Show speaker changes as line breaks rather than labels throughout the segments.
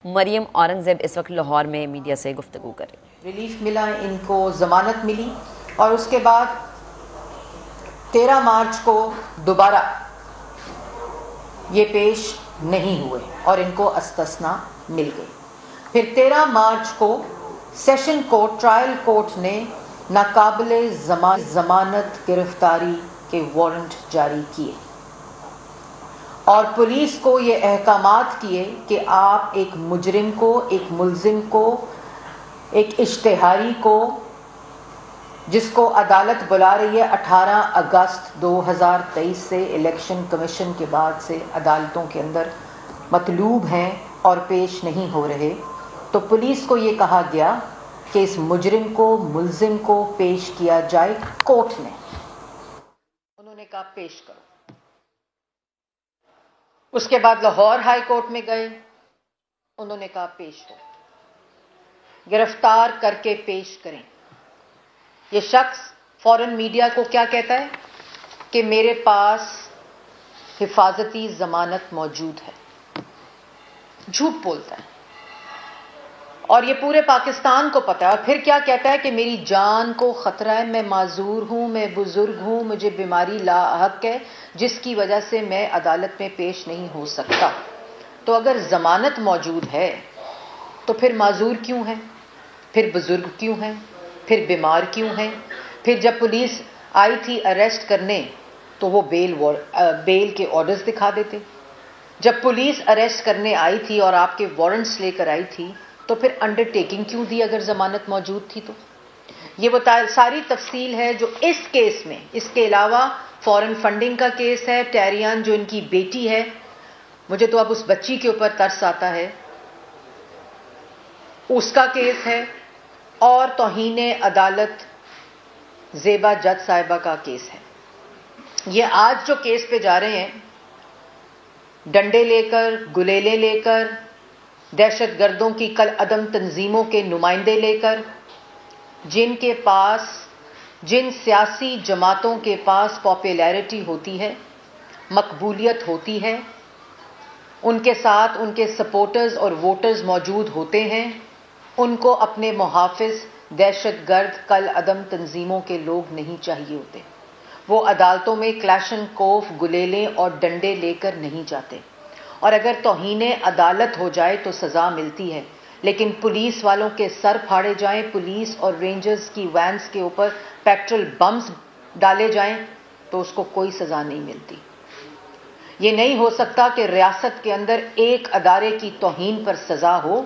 مریم اورنگزیب اس وقت لاہور میں میڈیا سے گفتگو کریں۔
ریلیف ملا، ان کو ضمانت ملی اور اس کے بعد 13 مارچ کو دوبارہ یہ پیش نہیں ہوئے اور ان کو استثنا مل گئی۔ پھر 13 مارچ کو سیشن کورٹ، ٹرائل کورٹ نے ناقابل ضمانت گرفتاری کے وارنٹ جاری کیے اور پولیس کو یہ احکامات کیے کہ آپ ایک مجرم کو، ایک ملزم کو، ایک اشتہاری کو، جس کو عدالت بلا رہی ہے 18 اگست 2023 سے، الیکشن کمیشن کے بعد سے عدالتوں کے اندر مطلوب ہیں اور پیش نہیں ہو رہے، تو پولیس کو یہ کہا گیا کہ اس مجرم کو، ملزم کو پیش کیا جائے کورٹ میں۔ انہوں نے کہا پیش کرو۔ اس کے بعد لاہور ہائی کورٹ میں گئے، انہوں نے کہا پیش ہو، گرفتار کر کے پیش کریں۔ یہ شخص فوراً میڈیا کو کیا کہتا ہے کہ میرے پاس حفاظتی ضمانت موجود ہے، جھوٹ بولتا ہے اور یہ پورے پاکستان کو پتا ہے۔ اور پھر کیا کہتا ہے کہ میری جان کو خطرہ ہے، میں معذور ہوں، میں بزرگ ہوں، مجھے بیماری لاحق ہے جس کی وجہ سے میں عدالت میں پیش نہیں ہو سکتا۔ تو اگر ضمانت موجود ہے تو پھر معذور کیوں ہے، پھر بزرگ کیوں ہے، پھر بیمار کیوں ہے؟ پھر جب پولیس آئی تھی اریسٹ کرنے تو وہ بیل کے آرڈرز دکھا دیتے۔ جب پولیس اریسٹ کرنے آئی تھی اور آپ کے وارنٹس لے کر آئی تھی تو پھر انڈرٹیکنگ کیوں دی اگر ضمانت موجود تھی تو؟ یہ وہ ساری تفصیل ہے جو اس کیس میں، اس کے علاوہ فورن فنڈنگ کا کیس ہے، ٹیریان جو ان کی بیٹی ہے، مجھے تو اب اس بچی کے اوپر ترس آتا ہے، اس کا کیس ہے، اور توہین عدالت زیبا جج صاحبہ کا کیس ہے۔ یہ آج جو کیس پہ جا رہے ہیں، ڈنڈے لے کر، گلیلے لے کر، دہشت گردوں کی کل عدم تنظیموں کے نمائندے لے کر، جن سیاسی جماعتوں کے پاس پاپولیرٹی ہوتی ہے، مقبولیت ہوتی ہے، ان کے ساتھ ان کے سپورٹرز اور ووٹرز موجود ہوتے ہیں، ان کو اپنے محافظ دہشت گرد کل عدم تنظیموں کے لوگ نہیں چاہیے ہوتے۔ وہ عدالتوں میں کلاشن کوف، گلیلے اور ڈنڈے لے کر نہیں جاتے، اور اگر توہین عدالت ہو جائے تو سزا ملتی ہے، لیکن پولیس والوں کے سر پھاڑے جائیں، پولیس اور رینجرز کی وینز کے اوپر پیٹرول بمز ڈالے جائیں تو اس کو کوئی سزا نہیں ملتی۔ یہ نہیں ہو سکتا کہ ریاست کے اندر ایک ادارے کی توہین پر سزا ہو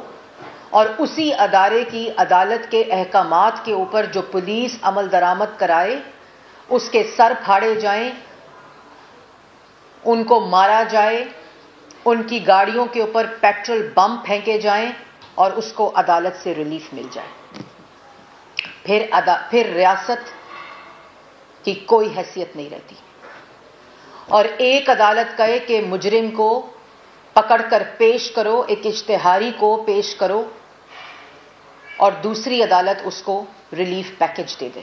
اور اسی ادارے کی عدالت کے احکامات کے اوپر جو پولیس عمل درآمد کرائے اس کے سر پھاڑے جائیں، ان کو مارا جائے، ان کی گاڑیوں کے اوپر پیٹرول بم پھینکے جائیں اور اس کو عدالت سے ریلیف مل جائے۔ پھر ریاست کی کوئی حیثیت نہیں رہتی، اور ایک عدالت کہے کہ مجرم کو پکڑ کر پیش کرو، ایک اشتہاری کو پیش کرو، اور دوسری عدالت اس کو ریلیف پیکج دے دے۔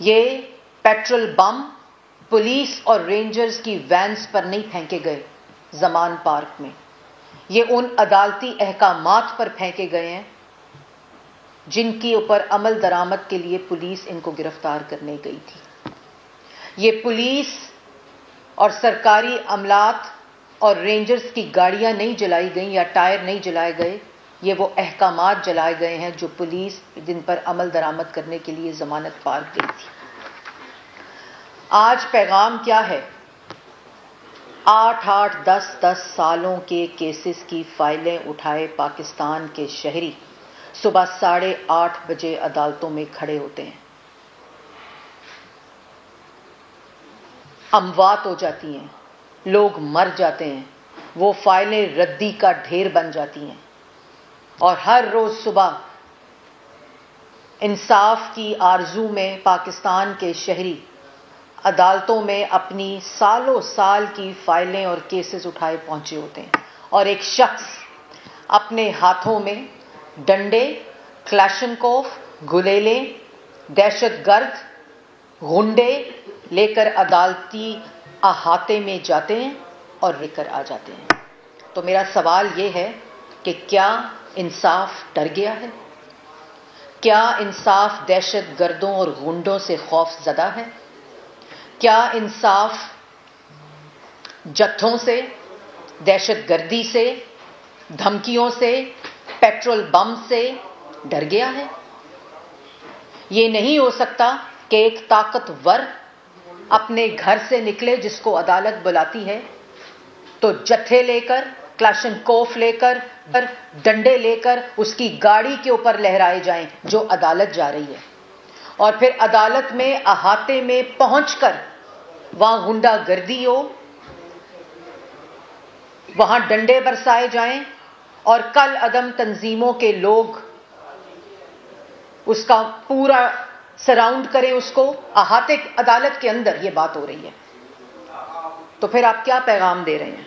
یہ پیٹرول بم پولیس اور رینجرز کی وینز پر نہیں پھینکے گئے زمان پارک میں، یہ ان عدالتی احکامات پر پھینکے گئے ہیں جن کے اوپر عمل درآمد کے لیے پولیس ان کو گرفتار کرنے گئی تھی۔ یہ پولیس اور سرکاری عملات اور رینجرز کی گاڑیاں نہیں جلائی گئیں یا ٹائر نہیں جلائے گئے، یہ وہ احکامات جلائے گئے ہیں جو پولیس جن پر عمل درآمد کرنے کے لیے ضمانت پارک گئی تھی۔ آج پیغام کیا ہے؟ 8 10 سالوں کے کیسز کی فائلیں اٹھائے پاکستان کے شہری صبح 8:30 بجے عدالتوں میں کھڑے ہوتے ہیں، اموات ہو جاتی ہیں، لوگ مر جاتے ہیں، وہ فائلیں ردی کا ڈھیر بن جاتی ہیں، اور ہر روز صبح انصاف کی آرزو میں پاکستان کے شہری عدالتوں میں اپنی سالوں سال کی فائلیں اور کیسز اٹھائے پہنچے ہوتے ہیں، اور ایک شخص اپنے ہاتھوں میں ڈنڈے، کلاشن کوف، گلیلے، دہشت گرد، غنڈے لے کر عدالتی احاطے میں جاتے ہیں اور لے کر آ جاتے ہیں۔ تو میرا سوال یہ ہے کہ کیا انصاف ڈر گیا ہے؟ کیا انصاف دہشت گردوں اور غنڈوں سے خوف زدہ ہے؟ کیا انصاف جتھوں سے، دہشت گردی سے، دھمکیوں سے، پیٹرول بم سے ڈر گیا ہے؟ یہ نہیں ہو سکتا کہ ایک طاقتور اپنے گھر سے نکلے جس کو عدالت بلاتی ہے تو جتھے لے کر، کلاشن کوف لے کر، ڈنڈے لے کر اس کی گاڑی کے اوپر لہرائے جائیں جو عدالت جا رہی ہے، اور پھر عدالت میں احاطے میں پہنچ کر وہاں غنڈہ گردی ہو، وہاں ڈنڈے برسائے جائیں اور کل عدم تنظیموں کے لوگ اس کا پورا سراؤنڈ کریں، اس کو احاطے عدالت کے اندر یہ بات ہو رہی ہے. تو پھر آپ کیا پیغام دے رہے ہیں؟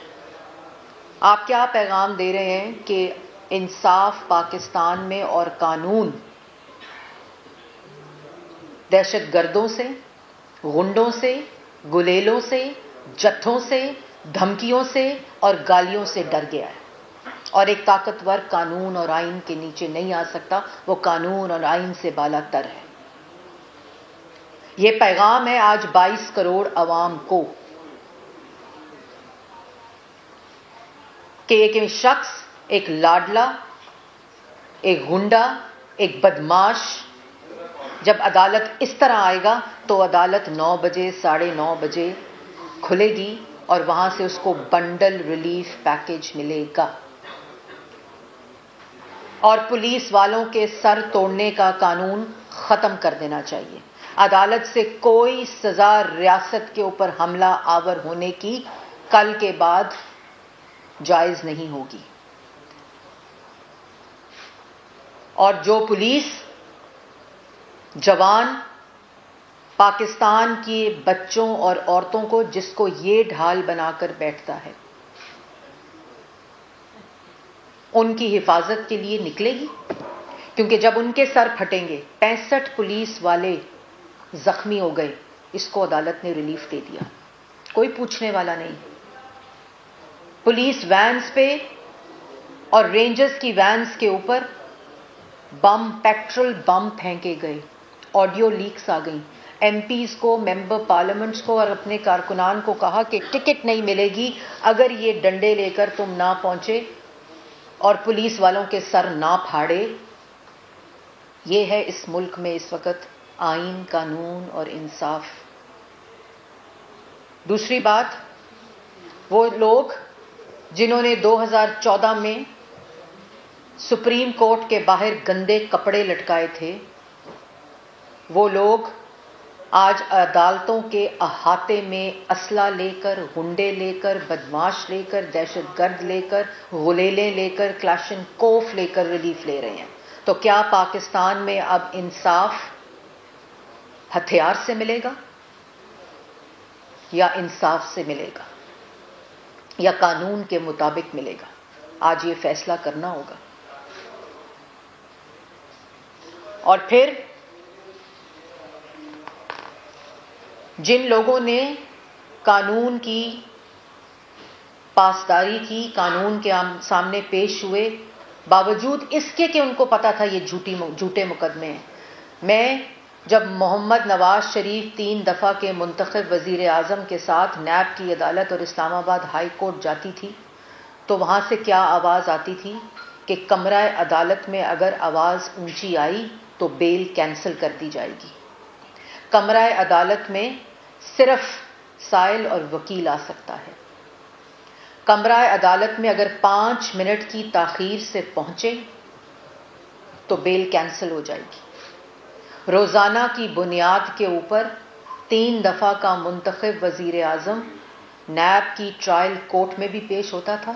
آپ کیا پیغام دے رہے ہیں کہ انصاف پاکستان میں اور قانون دہشت گردوں سے، غنڈوں سے، گلیلوں سے، جتھوں سے، دھمکیوں سے اور گالیوں سے ڈر گیا ہے، اور ایک طاقتور قانون اور آئین کے نیچے نہیں آ سکتا، وہ قانون اور آئین سے بالا تر ہے. یہ پیغام ہے آج 22 کروڑ عوام کو کہ ایک شخص، ایک لاڈلا، ایک غنڈا، ایک بدماش جب عدالت اس طرح آئے گا تو عدالت 9 بجے 9:30 بجے کھلے گی اور وہاں سے اس کو بنڈل ریلیف پیکج ملے گا، اور پولیس والوں کے سر توڑنے کا قانون ختم کر دینا چاہیے. عدالت سے کوئی سزا ریاست کے اوپر حملہ آور ہونے کی کل کے بعد جائز نہیں ہوگی. اور جو پولیس جوان پاکستان کے بچوں اور عورتوں کو، جس کو یہ ڈھال بنا کر بیٹھتا ہے، ان کی حفاظت کے لیے نکلے گی، کیونکہ جب ان کے سر پھٹیں گے، 65 پولیس والے زخمی ہو گئے، اس کو عدالت نے ریلیف دے دیا، کوئی پوچھنے والا نہیں. پولیس وینز پہ اور رینجرز کی وینز کے اوپر بم، پیٹرول بم پھینکے گئے، آڈیو لیکس آ گئیں. ایم پیز کو، ممبر پارلیمنٹس کو اور اپنے کارکنان کو کہا کہ ٹکٹ نہیں ملے گی اگر یہ ڈنڈے لے کر تم نہ پہنچے اور پولیس والوں کے سر نہ پھاڑے. یہ ہے اس ملک میں اس وقت آئین، قانون اور انصاف. دوسری بات، وہ لوگ جنہوں نے 2014 میں سپریم کورٹ کے باہر گندے کپڑے لٹکائے تھے، وہ لوگ آج عدالتوں کے احاطے میں اسلحہ لے کر، غنڈے لے کر، بدماش لے کر، دہشت گرد لے کر، غلیلیں لے کر، کلاشن کوف لے کر ریلیف لے رہے ہیں. تو کیا پاکستان میں اب انصاف ہتھیار سے ملے گا یا انصاف سے ملے گا یا قانون کے مطابق ملے گا؟ آج یہ فیصلہ کرنا ہوگا. اور پھر جن لوگوں نے قانون کی پاسداری کی، قانون کے سامنے پیش ہوئے، باوجود اس کے کہ ان کو پتا تھا یہ جھوٹے مقدمے ہیں. میں جب محمد نواز شریف 3 دفعہ کے منتخب وزیر اعظم کے ساتھ نیب کی عدالت اور اسلام آباد ہائی کورٹ جاتی تھی تو وہاں سے کیا آواز آتی تھی کہ کمرہ عدالت میں اگر آواز اونچی آئی تو بیل کینسل کر دی جائے گی. کمرہ عدالت میں صرف سائل اور وکیل آ سکتا ہے. کمرہ عدالت میں اگر 5 منٹ کی تاخیر سے پہنچے تو بیل کینسل ہو جائے گی. روزانہ کی بنیاد کے اوپر 3 دفعہ کا منتخب وزیر اعظم نیب کی ٹرائل کورٹ میں بھی پیش ہوتا تھا،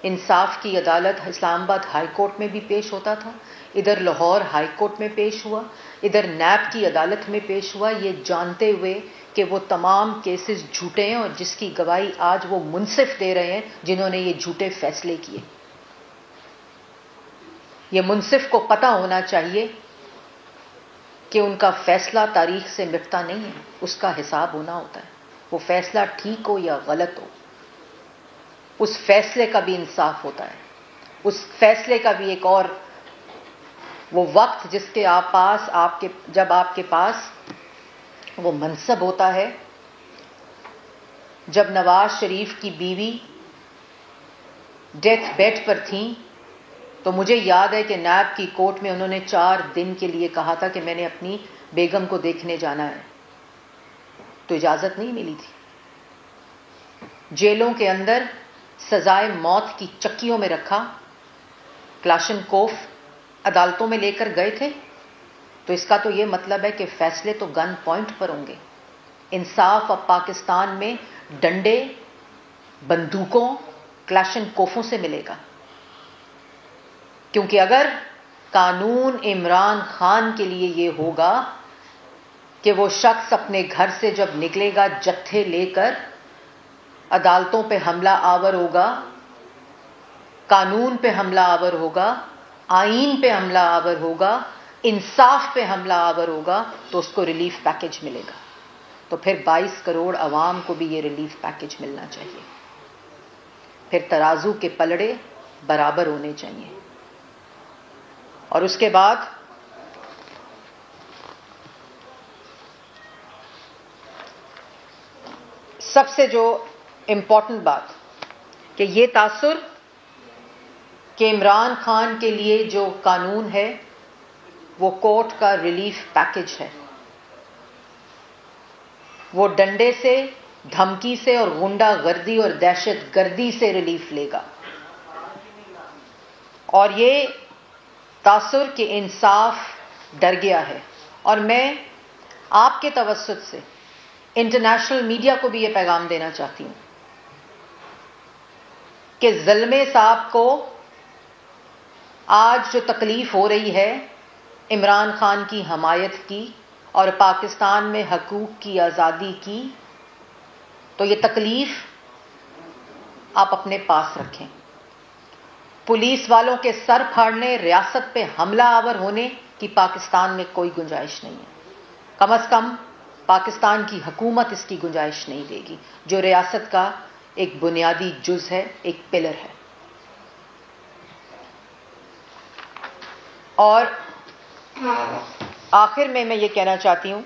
انصاف کی عدالت اسلام آباد ہائی کورٹ میں بھی پیش ہوتا تھا، ادھر لاہور ہائی کورٹ میں پیش ہوا، ادھر نیب کی عدالت میں پیش ہوا، یہ جانتے ہوئے کہ وہ تمام کیسز جھوٹے ہیں اور جس کی گواہی آج وہ منصف دے رہے ہیں جنہوں نے یہ جھوٹے فیصلے کیے. یہ منصف کو پتہ ہونا چاہیے کہ ان کا فیصلہ تاریخ سے مٹتا نہیں ہے، اس کا حساب ہونا ہوتا ہے. وہ فیصلہ ٹھیک ہو یا غلط ہو، اس فیصلے کا بھی انصاف ہوتا ہے. اس فیصلے کا بھی ایک اور وہ وقت جس کے پاس جب آپ کے پاس وہ منصب ہوتا ہے. جب نواز شریف کی بیوی ڈیتھ بیڈ پر تھیں تو مجھے یاد ہے کہ نیب کی کورٹ میں انہوں نے 4 دن کے لیے کہا تھا کہ میں نے اپنی بیگم کو دیکھنے جانا ہے, تو اجازت نہیں ملی تھی. جیلوں کے اندر سزائے موت کی چکیوں میں رکھا, کلاشنکوف عدالتوں میں لے کر گئے تھے. تو اس کا تو یہ مطلب ہے کہ فیصلے تو گن پوائنٹ پر ہوں گے. انصاف اب پاکستان میں ڈنڈے, بندوقوں, کلاشنکوفوں سے ملے گا. کیونکہ اگر قانون عمران خان کے لیے یہ ہوگا کہ وہ شخص اپنے گھر سے جب نکلے گا جتھے لے کر عدالتوں پہ حملہ آور ہوگا, قانون پہ حملہ آور ہوگا, آئین پہ حملہ آور ہوگا, انصاف پہ حملہ آور ہوگا, تو اس کو ریلیف پیکج ملے گا. تو پھر 22 کروڑ عوام کو بھی یہ ریلیف پیکج ملنا چاہیے. پھر ترازو کے پلڑے برابر ہونے چاہیے. اور اس کے بعد سب سے جو امپورٹنٹ بات کہ یہ تاثر کہ عمران خان کے لیے جو قانون ہے وہ کورٹ کا ریلیف پیکج ہے. وہ ڈنڈے سے, دھمکی سے اور غنڈہ گردی اور دہشت گردی سے ریلیف لے گا. اور یہ تاثر کہ انصاف ڈر گیا ہے. اور میں آپ کے توسط سے انٹرنیشنل میڈیا کو بھی یہ پیغام دینا چاہتی ہوں کہ زلمے صاحب کو آج جو تکلیف ہو رہی ہے عمران خان کی حمایت کی اور پاکستان میں حقوق کی آزادی کی, تو یہ تکلیف آپ اپنے پاس رکھیں. پولیس والوں کے سر پھاڑنے, ریاست پہ حملہ آور ہونے کی پاکستان میں کوئی گنجائش نہیں ہے. کم از کم پاکستان کی حکومت اس کی گنجائش نہیں دے گی, جو ریاست کا ایک بنیادی جز ہے, ایک پلر ہے. اور آخر میں یہ کہنا چاہتی ہوں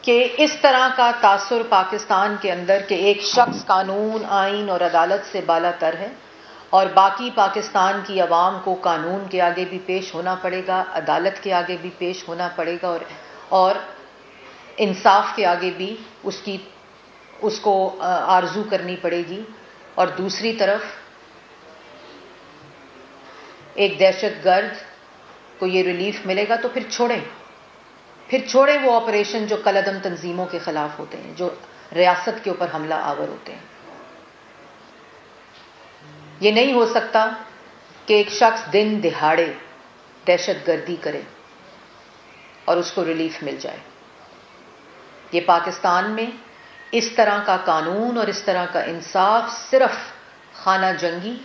کہ اس طرح کا تاثر پاکستان کے اندر کہ ایک شخص قانون, آئین اور عدالت سے بالا تر ہے اور باقی پاکستان کی عوام کو قانون کے آگے بھی پیش ہونا پڑے گا, عدالت کے آگے بھی پیش ہونا پڑے گا اور انصاف کے آگے بھی اس کو آرزو کرنی پڑے گی. اور دوسری طرف ایک دہشت گرد کو یہ ریلیف ملے گا تو پھر چھوڑیں وہ آپریشن جو کالعدم تنظیموں کے خلاف ہوتے ہیں, جو ریاست کے اوپر حملہ آور ہوتے ہیں. یہ نہیں ہو سکتا کہ ایک شخص دن دہاڑے دہشت گردی کرے اور اس کو ریلیف مل جائے. یہ پاکستان میں اس طرح کا قانون اور اس طرح کا انصاف صرف خانہ جنگی,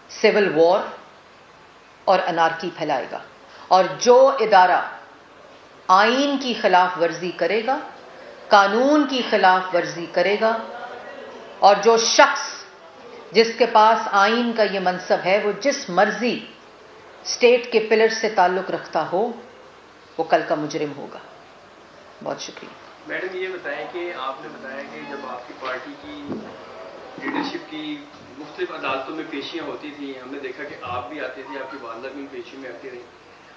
سول وار اور انارکی پھیلائے گا. اور جو ادارہ آئین کی خلاف ورزی کرے گا, قانون کی خلاف ورزی کرے گا, اور جو شخص جس کے پاس آئین کا یہ منصب ہے وہ جس مرضی اسٹیٹ کے پلر سے تعلق رکھتا ہو, وہ کل کا مجرم ہوگا. بہت شکریہ.
میڈم یہ بتائیں کہ آپ نے بتایا کہ جب آپ کی پارٹی کی لیڈرشپ کی مختلف عدالتوں میں پیشیاں ہوتی تھیں, ہم نے دیکھا کہ آپ بھی آتے تھے, آپ کی والدہ بھی پیشی میں آتی رہی.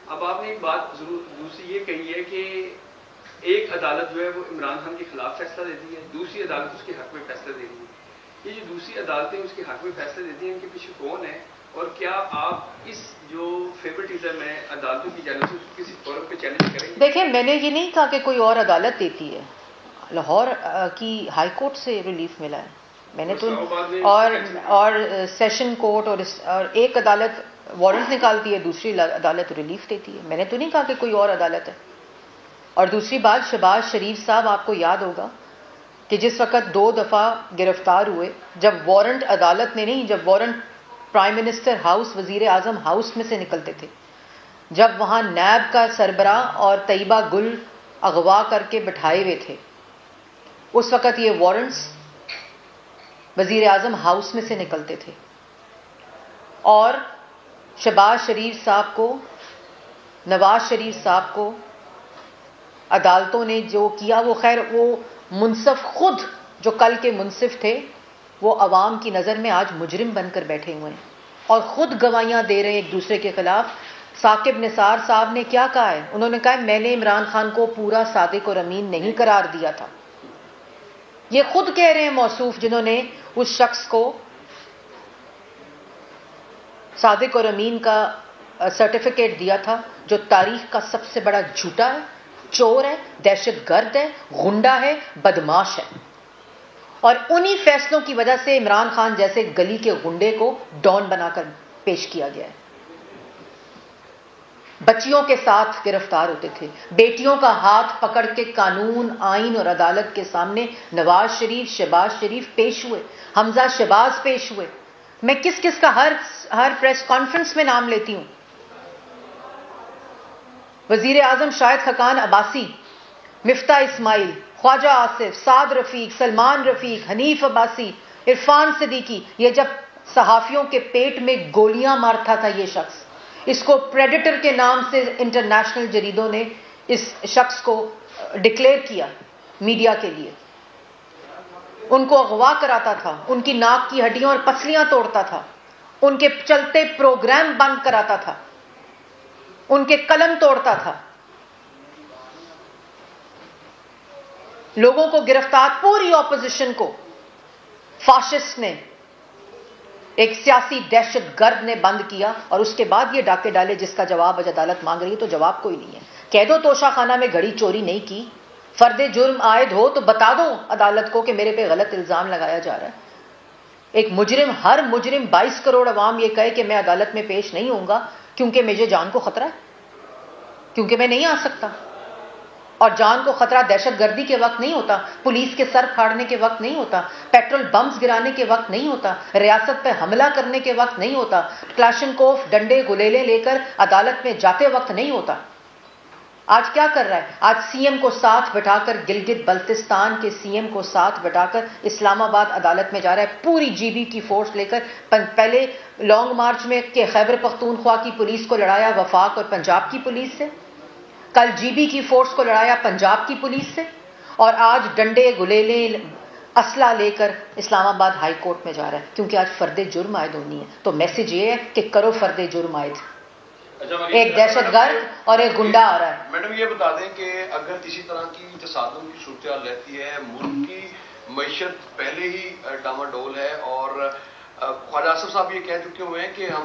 اب آپ نے ایک بات ضرور دوسری یہ کہی ہے کہ ایک عدالت جو ہے وہ عمران خان کے خلاف فیصلہ دیتی ہے, دوسری عدالت اس کے حق میں فیصلہ دے رہی ہے. یہ جو دوسری عدالتیں اس کے حق میں فیصلہ دیتی ہیں, ان کے پیچھے کون ہے, اور کیا آپ اس جو فیوریٹزم ہے عدالتوں کی جانب سے اس کو کسی فورم پہ چیلنج کریں گے؟
دیکھیں, میں نے یہ نہیں کہا کہ کوئی اور عدالت دیتی ہے. لاہور کی ہائی کورٹ سے ریلیف ملا ہے. میں نے تو اور سیشن کورٹ اور ایک عدالت وارنٹ نکالتی ہے, دوسری عدالت ریلیف دیتی ہے. میں نے تو نہیں کہا کہ کوئی اور عدالت ہے. اور دوسری بات, شہباز شریف صاحب آپ کو یاد ہوگا کہ جس وقت 2 دفعہ گرفتار ہوئے, جب وارنٹ عدالت نے نہیں, جب وارنٹ پرائم منسٹر ہاؤس, وزیر اعظم ہاؤس میں سے نکلتے تھے, جب وہاں نیب کا سربراہ اور طیبہ گل اغوا کر کے بٹھائے ہوئے تھے, اس وقت یہ وارنٹس وزیر اعظم ہاؤس میں سے نکلتے تھے اور شہباز شریف صاحب کو، نواز شریف صاحب کو عدالتوں نے جو کیا وہ خیر وہ منصف خود جو کل کے منصف تھے وہ عوام کی نظر میں آج مجرم بن کر بیٹھے ہوئے ہیں اور خود گواہیاں دے رہے ہیں ایک دوسرے کے خلاف. ثاقب نثار صاحب نے کیا کہا ہے؟ انہوں نے کہا میں نے عمران خان کو پورا صادق اور امین نہیں قرار دیا تھا. یہ خود کہہ رہے ہیں موصوف جنہوں نے اس شخص کو صادق اور امین کا سرٹیفکیٹ دیا تھا جو تاریخ کا سب سے بڑا جھوٹا ہے، چور ہے، دہشت گرد ہے، غنڈا ہے، بدماش ہے. اور انہی فیصلوں کی وجہ سے عمران خان جیسے گلی کے غنڈے کو ڈان بنا کر پیش کیا گیا ہے. بچیوں کے ساتھ گرفتار ہوتے تھے، بیٹیوں کا ہاتھ پکڑ کے قانون، آئین اور عدالت کے سامنے نواز شریف، شہباز شریف پیش ہوئے، حمزہ شہباز پیش ہوئے. میں کس کس کا ہر پریس کانفرنس میں نام لیتی ہوں. وزیر اعظم شاہد خاقان عباسی، مفتاح اسماعیل، خواجہ آصف، سعد رفیق، سلمان رفیق، حنیف عباسی، عرفان صدیقی. یہ جب صحافیوں کے پیٹ میں گولیاں مارتا تھا یہ شخص، اس کو پریڈیٹر کے نام سے انٹرنیشنل جریدوں نے اس شخص کو ڈکلیئر کیا میڈیا کے لیے. ان کو اغوا کراتا تھا، ان کی ناک کی ہڈیاں اور پسلیاں توڑتا تھا، ان کے چلتے پروگرام بند کراتا تھا، ان کے قلم توڑتا تھا، لوگوں کو گرفتار، پوری اپوزیشن کو فاشسٹ نے، ایک سیاسی دہشت گرد نے بند کیا. اور اس کے بعد یہ ڈاکے ڈالے جس کا جواب آج عدالت مانگ رہی ہے. تو جواب کوئی نہیں ہے. کہہ دو توشہ خانہ میں گھڑی چوری نہیں کی، فرد جرم عائد ہو تو بتا دو عدالت کو کہ میرے پہ غلط الزام لگایا جا رہا ہے. ایک مجرم، ہر مجرم 22 کروڑ عوام یہ کہے کہ میں عدالت میں پیش نہیں ہوں گا کیونکہ مجھے جان کو خطرہ ہے، کیونکہ میں نہیں آ سکتا. اور جان کو خطرہ دہشت گردی کے وقت نہیں ہوتا، پولیس کے سر پھاڑنے کے وقت نہیں ہوتا، پیٹرول بمز گرانے کے وقت نہیں ہوتا، ریاست پہ حملہ کرنے کے وقت نہیں ہوتا، کلاشنکوف ڈنڈے گلیلے لے کر عدالت میں جاتے وقت نہیں ہوتا. آج کیا کر رہا ہے؟ آج سی ایم کو ساتھ بٹھا کر، گلگت بلتستان کے سی ایم کو ساتھ بٹھا کر اسلام آباد عدالت میں جا رہا ہے پوری جی بی کی فورس لے کر. پہلے لانگ مارچ میں کہ خیبر پختونخوا کی پولیس کو لڑایا وفاق اور پنجاب کی پولیس سے، کل جی بی کی فورس کو لڑایا پنجاب کی پولیس سے، اور آج ڈنڈے گلیلے اسلحہ لے کر اسلام آباد ہائی کورٹ میں جا رہا ہے کیونکہ آج فرد جرم عائد ہونی ہے. تو میسج یہ ہے کہ کرو فرد جرم عائد. ایک دہشت گرد اور ایک گنڈا آ رہا ہے.
میڈم یہ بتا دیں کہ اگر کسی طرح کی تصادم کی صورتحال رہتی ہے، ملک کی معیشت پہلے ہی ڈاماڈول ہے اور خواجہ آصف صاحب یہ کہہ چکے ہوئے ہیں کہ ہم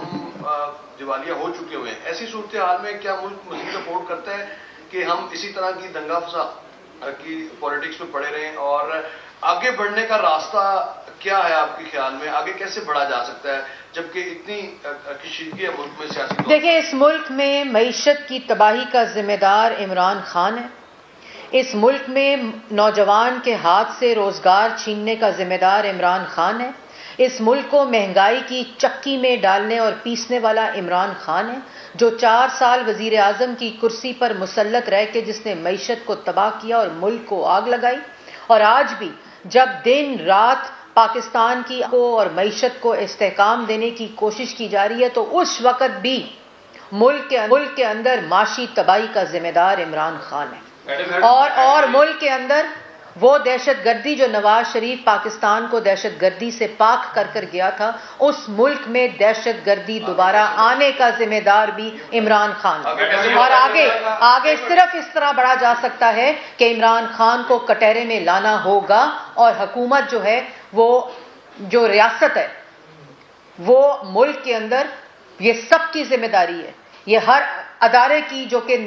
دیوالیہ ہو چکے ہوئے ہیں، ایسی صورتحال میں کیا ملک مزید افورڈ کرتا ہے کہ ہم اسی طرح کی دنگا فساد کی پالیٹکس میں پڑے رہیں؟ اور آگے بڑھنے کا راستہ کیا ہے آپ کے خیال میں؟ آگے کیسے بڑھا جا سکتا ہے جبکہ اتنی کشیدگی ہے ملک میں سیاسی؟
دیکھیں، اس ملک میں معیشت کی تباہی کا ذمہ دار عمران خان ہے. اس ملک میں نوجوان کے ہاتھ سے روزگار چھیننے کا ذمہ دار عمران خان ہے. اس ملک کو مہنگائی کی چکی میں ڈالنے اور پیسنے والا عمران خان ہے، جو 4 سال وزیر اعظم کی کرسی پر مسلط رہ کے جس نے معیشت کو تباہ کیا اور ملک کو آگ لگائی. اور آج بھی جب دن رات پاکستان کی کو اور معیشت کو استحکام دینے کی کوشش کی جا رہی ہے تو اس وقت بھی ملک کے اندر معاشی تباہی کا ذمہ دار عمران خان ہے. اور ملک کے اندر وہ دہشت گردی جو نواز شریف پاکستان کو دہشت گردی سے پاک کر کر گیا تھا، اس ملک میں دہشت گردی دوبارہ آنے کا ذمہ دار بھی عمران خان. اور آگے صرف اس طرح بڑھا جا سکتا ہے کہ عمران خان کو کٹہرے میں لانا ہوگا اور حکومت جو ہے، وہ جو ریاست ہے، وہ ملک کے اندر یہ سب کی ذمہ داری ہے. یہ ہر ادارے کی جو کہ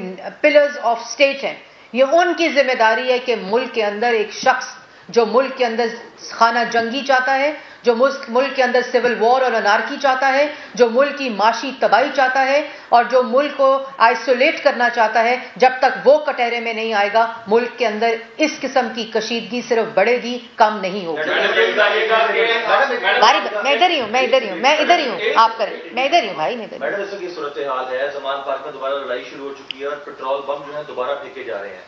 پلرز آف اسٹیٹ ہیں، یہ ان کی ذمہ داری ہے کہ ملک کے اندر ایک شخص جو ملک کے اندر خانہ جنگی چاہتا ہے، جو ملک کے اندر سول وار اور انارکی چاہتا ہے، جو ملک کی معاشی تباہی چاہتا ہے اور جو ملک کو آئسولیٹ کرنا چاہتا ہے، جب تک وہ کٹہرے میں نہیں آئے گا ملک کے اندر اس قسم کی کشیدگی صرف بڑھے گی، کم نہیں ہوگی. میں ادھر ہی ہوں آپ کریں. میں ادھر ہی ہوں بھائی.
میڈم، اس کی صورتحال ہے، زمان پارک میں دوبارہ لڑائی شروع ہو چکی ہے اور پیٹرول بم جو ہے دوبارہ پھینکے جا رہے ہیں.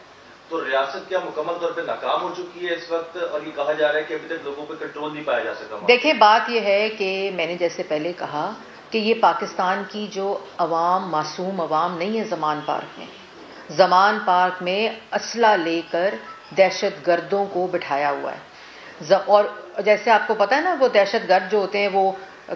تو ریاست کیا مکمل طور پہ ناکام ہو چکی ہے اس وقت، اور یہ کہا جا رہا ہے کہ ابھی تک لوگوں پہ کنٹرول نہیں پایا جا سکا؟
دیکھیں بات یہ ہے کہ میں نے جیسے پہلے کہا کہ یہ پاکستان کی جو عوام معصوم عوام نہیں ہے زمان پارک میں. زمان پارک میں اسلحہ لے کر دہشت گردوں کو بٹھایا ہوا ہے. اور جیسے آپ کو پتا ہے نا، وہ دہشت گرد جو ہوتے ہیں وہ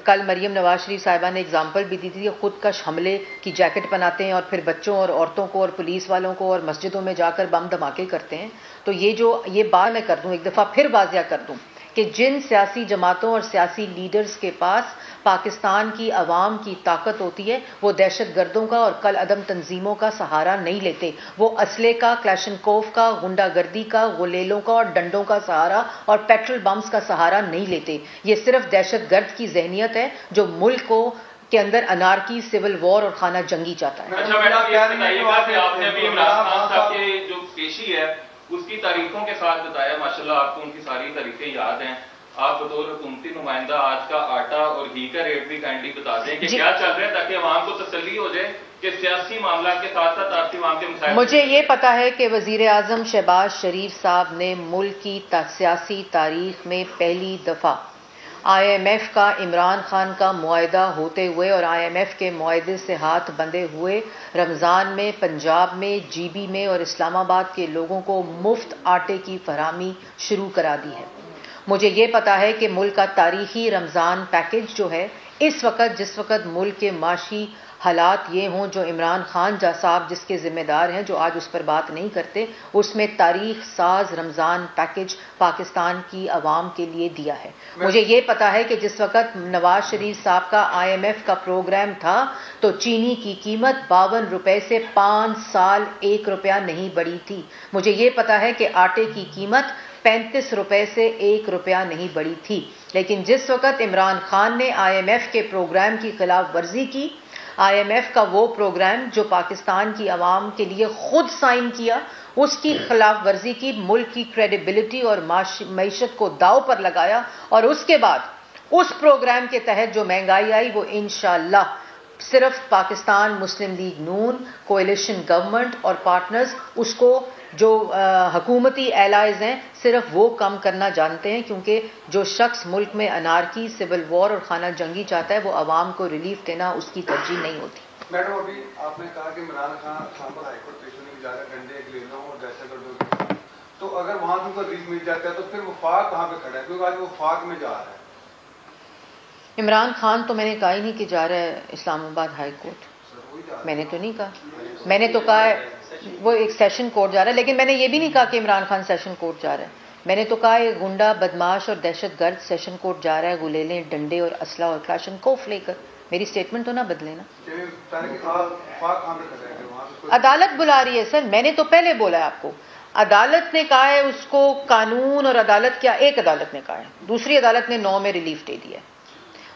کل مریم نواز شریف صاحبہ نے اگزامپل بھی دی تھی، خود کش حملے کی جیکٹ بناتے ہیں اور پھر بچوں اور عورتوں کو اور پولیس والوں کو اور مسجدوں میں جا کر بم دھماکے کرتے ہیں. تو یہ بات میں کر دوں، ایک دفعہ پھر واضح کر دوں کہ جن سیاسی جماعتوں اور سیاسی لیڈرز کے پاس پاکستان کی عوام کی طاقت ہوتی ہے، وہ دہشت گردوں کا اور کل عدم تنظیموں کا سہارا نہیں لیتے. وہ اسلحے کا، کلاشنکوف کا، غنڈہ گردی کا، غلیلوں کا اور ڈنڈوں کا سہارا اور پیٹرول بمز کا سہارا نہیں لیتے. یہ صرف دہشت گرد کی ذہنیت ہے جو ملک کو کے اندر انارکی، سول وار اور خانہ جنگی چاہتا ہے.
اچھا میڈم، یہ بتائیے گا کہ آپ نے ابھی عمران خان صاحب کی جو پیشی ہے اس کی تاریخوں کے ساتھ بتایا، ماشاءاللہ آپ کو ان کی ساری تاریخیں یاد ہیں. آپ بطور حکومتی نمائندہ آج کا آٹا اور گھی کا ریٹ بھی کائنڈلی بتا دیں کہ کیا چل رہا ہے، تاکہ عوام کو تسلی ہو جائے کہ سیاسی معاملات کے ساتھ ساتھ آپ کی عوام کے مسائل.
مجھے یہ پتا ہے کہ وزیر اعظم شہباز شریف صاحب نے ملک کی سیاسی تاریخ میں پہلی دفعہ آئی ایم ایف کا عمران خان کا معاہدہ ہوتے ہوئے اور آئی ایم ایف کے معاہدے سے ہاتھ بندھے ہوئے رمضان میں پنجاب میں، جی بی میں اور اسلام آباد کے لوگوں کو مفت آٹے کی فراہمی شروع کرا دی ہے. مجھے یہ پتا ہے کہ ملک کا تاریخی رمضان پیکج جو ہے اس وقت، جس وقت ملک کے معاشی حالات یہ ہوں جو عمران خان صاحب جس کے ذمہ دار ہیں، جو آج اس پر بات نہیں کرتے، اس میں تاریخ ساز رمضان پیکج پاکستان کی عوام کے لیے دیا ہے. مجھے یہ پتا ہے کہ جس وقت نواز شریف صاحب کا آئی ایم ایف کا پروگرام تھا تو چینی کی قیمت 52 روپے سے 5 سال 1 روپیہ نہیں بڑھی تھی. مجھے یہ پتا ہے کہ آٹے کی قیمت 35 روپے سے 1 روپیہ نہیں بڑھی تھی. لیکن جس وقت عمران خان نے آئی ایم ایف کے پروگرام کی خلاف ورزی کی، آئی ایم ایف کا وہ پروگرام جو پاکستان کی عوام کے لیے خود سائن کیا، اس کی خلاف ورزی کی، ملک کی کریڈیبلٹی اور معیشت کو داؤ پر لگایا، اور اس کے بعد اس پروگرام کے تحت جو مہنگائی آئی وہ انشاءاللہ صرف پاکستان مسلم لیگ نون، کوئلیشن گورنمنٹ اور پارٹنرز اس کو جو حکومتی ایلائز ہیں صرف وہ کم کرنا جانتے ہیں، کیونکہ جو شخص ملک میں انارکی، سول وار اور خانہ جنگی چاہتا ہے وہ عوام کو ریلیف دینا اس کی ترجیح نہیں ہوتی.
میڈم، ابھی آپ نے کہا کہ عمران خان اسلام ہائی کورٹ پیش ہونے کی اجازت ڈنڈے گلیلوں اور دہشت گردوں کی، تو اگر وہاں سے ان کو ریلیف مل جاتا ہے تو پھر وفاق کہاں پہ کھڑا ہے؟ کیونکہ آج وفاق میں جا رہا ہے.
عمران خان تو میں نے کہا ہی نہیں کہ جا رہا ہے اسلام آباد ہائی کورٹ. میں نے تو نہیں کہا. میں نے تو کہا ہے وہ ایک سیشن کورٹ جا رہا ہے، لیکن میں نے یہ بھی نہیں کہا کہ عمران خان سیشن کورٹ جا رہا ہے. میں نے تو کہا ایک گنڈا، بدماش اور دہشت گرد سیشن کورٹ جا رہا ہے غلیلیں، ڈنڈے اور اسلحہ اور کلاشنکوف لے کر. میری سٹیٹمنٹ تو نہ بدلے نا. عدالت بلا رہی ہے سر. میں نے تو پہلے بولا ہے آپ کو، عدالت نے کہا ہے اس کو قانون، اور عدالت کیا، ایک عدالت نے کہا ہے، دوسری عدالت نے 9 میں ریلیف دے دیا ہے،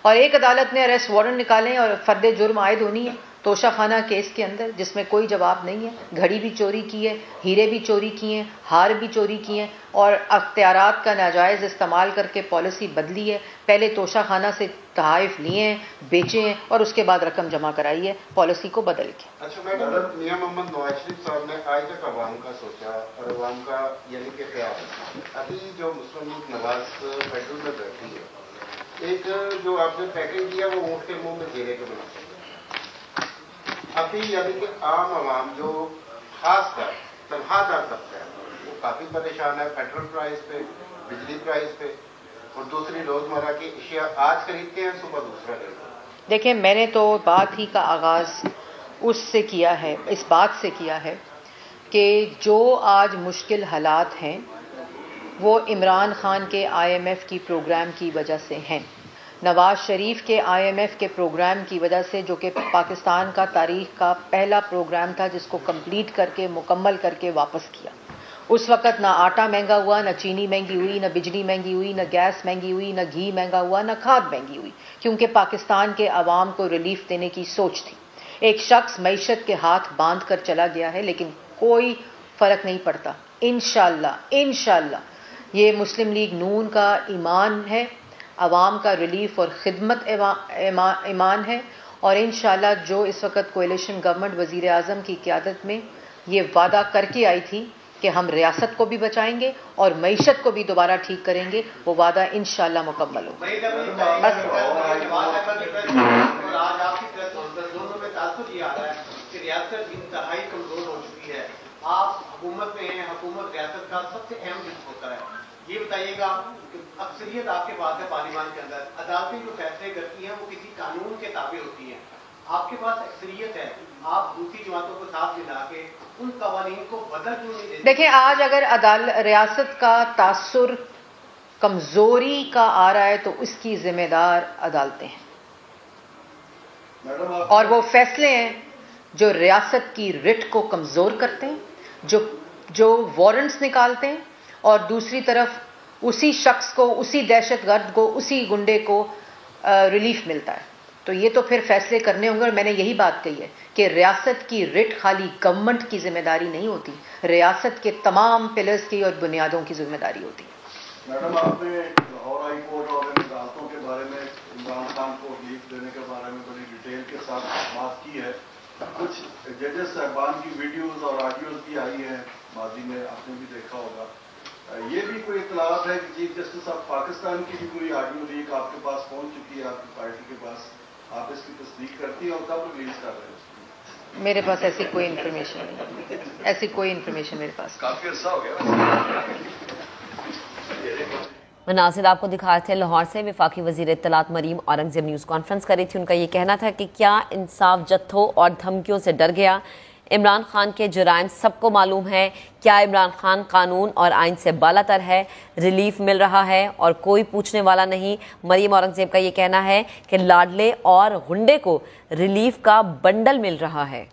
اور ایک عدالت نے اریسٹ وارنٹ نکالے اور فرد جرم عائد ہونی ہے توشہ خانہ کیس کے اندر، جس میں کوئی جواب نہیں ہے. گھڑی بھی چوری کی ہے، ہیرے بھی چوری کیے ہیں، ہار بھی چوری کیے ہیں، اور اختیارات کا ناجائز استعمال کر کے پالیسی بدلی ہے. پہلے توشہ خانہ سے تحائف لیے ہیں، بیچے ہیں، اور اس کے بعد رقم جمع کرائی ہے پالیسی کو بدل کے.
اچھا میڈم، میاں محمد نواز شریف صاحب نے آج تک عوام کا سوچا اور عوام کا یعنی کہ خیال. ابھی جو مسلم لیگ نواز فیڈرل میں بیٹھی ہے، ایک جو آپ نے پیکنگ کیا وہ اونٹ کے منہ میں زیرے کے بنا سکتے. ابھی یعنی کہ عام عوام جو خاص کر تنخواہ دار طبقہ ہے وہ کافی پریشان ہے، پیٹرول پرائز پہ، بجلی پرائز پہ، اور دوسری روزمرہ کی اشیاء آج خریدتے ہیں، صبح دوسرا خریدتے ہیں.
دیکھیں، میں نے تو بات ہی کا آغاز اس سے کیا ہے، اس بات سے کیا ہے کہ جو آج مشکل حالات ہیں وہ عمران خان کے آئی ایم ایف کی پروگرام کی وجہ سے ہیں، نواز شریف کے آئی ایم ایف کے پروگرام کی وجہ سے، جو کہ پاکستان کا تاریخ کا پہلا پروگرام تھا جس کو کمپلیٹ کر کے مکمل کر کے واپس کیا. اس وقت نہ آٹا مہنگا ہوا، نہ چینی مہنگی ہوئی، نہ بجلی مہنگی ہوئی، نہ گیس مہنگی ہوئی، نہ گھی مہنگا ہوا، نہ کھاد مہنگی ہوئی، کیونکہ پاکستان کے عوام کو ریلیف دینے کی سوچ تھی. ایک شخص معیشت کے ہاتھ باندھ کر چلا گیا ہے لیکن کوئی فرق نہیں پڑتا. انشاءاللہ یہ مسلم لیگ نون کا ایمان ہے، عوام کا ریلیف اور خدمت ایمان ہے، اور انشاءاللہ جو اس وقت کوئلیشن گورنمنٹ وزیر اعظم کی قیادت میں یہ وعدہ کر کے آئی تھی کہ ہم ریاست کو بھی بچائیں گے اور معیشت کو بھی دوبارہ ٹھیک کریں گے. وہ وعدہ انشاءاللہ مکمل ہوگا.
آج آپ کی دونوں میں تاثر یہ آ رہا ہے کہ ریاست انتہائی کمزور ہو چکی ہے. آپ حکومت میں ہیں, حکومت ریاست کا سب سے اہم جز ہوتا ہے. یہ بتائیے گا کہ اکثریت آپ کے پاس ہے پارلیمان کے اندر, عدالتیں جو فیصلے کرتی ہیں وہ کسی قانون کے تابع ہوتی ہیں. آپ کے پاس اکثریت ہے, آپ دوسری جماعتوں کو ساتھ ملا کے ان قوانین کو بدل کیوں نہیں دیتے؟
دیکھیں, آج اگر ریاست کا تاثر کمزوری کا آ رہا ہے تو اس کی ذمہ دار عدالتیں ہیں, اور وہ فیصلے ہیں جو ریاست کی رٹ کو کمزور کرتے ہیں, جو وارنٹس نکالتے ہیں, اور دوسری طرف اسی شخص کو, اسی دہشت گرد کو, اسی گنڈے کو ریلیف ملتا ہے. تو یہ تو پھر فیصلے کرنے ہوں گے. اور میں نے یہی بات کہی ہے کہ ریاست کی رٹ خالی گورنمنٹ کی ذمہ داری نہیں ہوتی, ریاست کے تمام پلرز کی اور بنیادوں کی ذمہ داری ہوتی ہے.
میڈم, آپ نے لاہور ہائی کورٹ اور ان عدالتوں کے بارے میں عمران خان کو ریلیف دینے کے بارے میں بڑی ڈیٹیل کے ساتھ بات کی ہے. کچھ ججز صاحبان کی ویڈیوز اور آڈیوز بھی آئی ہیں ماضی میں, آپ نے بھی دیکھا ہوگا. یہ بھی کوئی اطلاعات ہے کہ چیف جسٹس آف پاکستان کی بھی کوئی آڈیو لیک آپ کے پاس پہنچ چکی ہے, آپ کی پارٹی کے پاس؟ آپ اس کی تصدیق کرتی ہیں اور کب ریلیز کر رہے ہیں؟
میرے پاس ایسی کوئی انفارمیشن نہیں, ایسی کوئی انفارمیشن میرے پاس.
کافی عرصہ ہو گیا.
مناظر آپ کو دکھائے تھے لاہور سے. وفاقی وزیر اطلاعات مریم اورنگزیب نیوز کانفرنس کری تھی. ان کا یہ کہنا تھا کہ کیا انصاف جتھوں اور دھمکیوں سے ڈر گیا؟ عمران خان کے جرائم سب کو معلوم ہے. کیا عمران خان قانون اور آئین سے بالا تر ہے؟ ریلیف مل رہا ہے اور کوئی پوچھنے والا نہیں. مریم اورنگزیب کا یہ کہنا ہے کہ لاڈلے اور غنڈے کو ریلیف کا بنڈل مل رہا ہے.